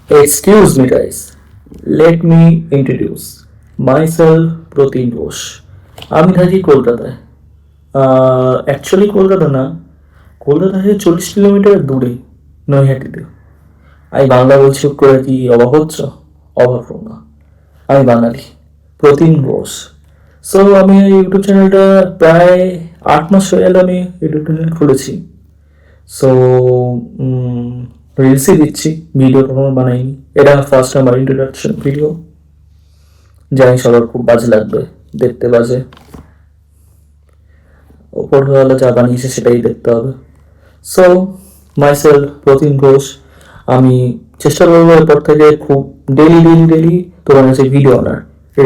Excuse me, guys. Let me introduce myself, প্রতীন Ghosh. আমি থাকি কলকাতায়। অ্যাকচুয়ালি কলকাতা না, কলকাতা থেকে 40 কিলোমিটার দূরে, নৈহাটিতে। আমি বাংলা বলছি করে কি অবাক হচ্ছ? অবাক হো না, আমি বাঙালি, প্রতীন ঘোষ। সো আমি এই ইউটিউব চ্যানেলটা প্রায় 8 মাস হয়ে গেল আমি ইউটিউব চ্যানেল খুলেছি। সো রিলসই দিচ্ছি, ভিডিও কখনো বানাইনি। এটা ফার্স্ট আমার ইন্ট্রোডাকশন ভিডিও। জানি সবার খুব বাজে লাগবে, দেখতে বাজে। ওপরওয়ালা যা বানিয়েছে সেটাই দেখতে হবে। So myself Pratin Ghosh. আমি চেষ্টা করবো এরপর থেকে খুব ডেলি ডেলি ডেলি তোমার কাছে ভিডিও আনার।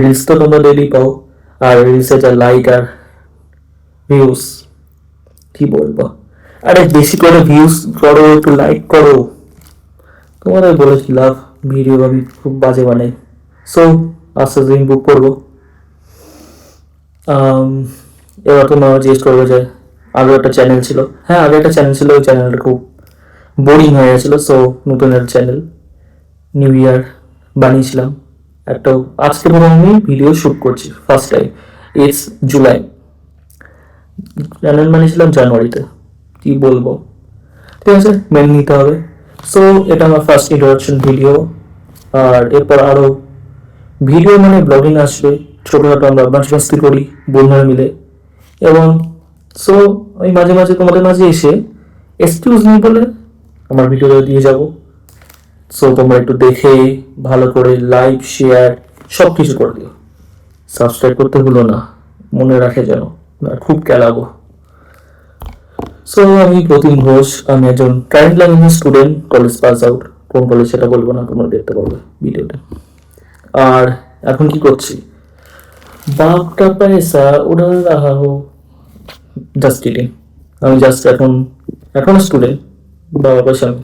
রিলস তো তোমরা ডেলি পাও, আর রিলসে যা লাইক আর ভিউজ, কি বলবো, আরে বেশি করে ভিউজ করো, একটু লাইক করো। তোমাদের বলেছি লাভ, ভিডিও আমি খুব বাজে বানাই। সো আস্তে আস্তে ইমপ্রুভ করবো। এবার তোমরা জিজ্ঞেস করবে যে আগে একটা চ্যানেল ছিল। হ্যাঁ, আগে একটা চ্যানেল ছিল, ওই চ্যানেলটা খুব বোরিং হয়ে গেছিলো। সো নতুন একটা চ্যানেল নিউ ইয়ার বানিয়েছিলাম একটা। আজকে ধরো আমি ভিডিও শ্যুট করছি first time, it's July. Channel বানিয়েছিলাম জানুয়ারিতে। কি বলবো, ঠিক আছে, মেনে নিতে হবে। সো এটা আমার ফার্স্ট ইন্ট্রোডাকশন ভিডিও। আর এরপর আরও ভিডিও মানে ব্লগিং আসবে, ছোটোখাটো আমরা মাস্তি করি বন্ধুরা মিলে। এবং সো আমি মাঝে মাঝে তোমাদের মাঝে এসে এক্সকিউজ মি বলে আমার ভিডিও দিয়ে যাব। সো তোমরা একটু দেখে ভালো করে লাইক শেয়ার সব কিছু করে দিও। সাবস্ক্রাইব করতে ভুলো না, মনে রাখে যেন, না খুব কেলাবো। সো আমি প্রতীন ঘোষ, আমি একজন current language student, college pass out. কোন কলেজ সেটা বলবো না, তোমরা দেখতে পারবে ভিডিওতে। আর এখন কি করছি, বাপটা পয়সা উড়া রাহা হো, জাস্ট কিডিং। আমি জাস্ট এখন স্টুডেন্ট। বাবা পয়সা আমি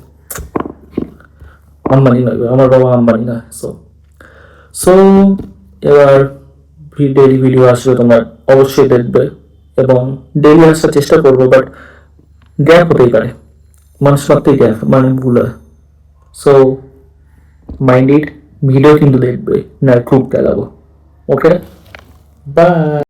আম্বানি নয়, আমার বাবা আম্বানি না। সো সো এবার ডেলি ভিডিও আসলে তোমরা অবশ্যই দেখবে, এবং ডেলি আসার চেষ্টা করবো। বাট গ্যাপ হতেই পারে, মানুষ মাত্রই গ্যাপ মানে ভুল হয়। সো মাইন্ড ইট, ভিডিও কিন্তু দেখবে, না খুব খেলাবো। ওকে, বাই।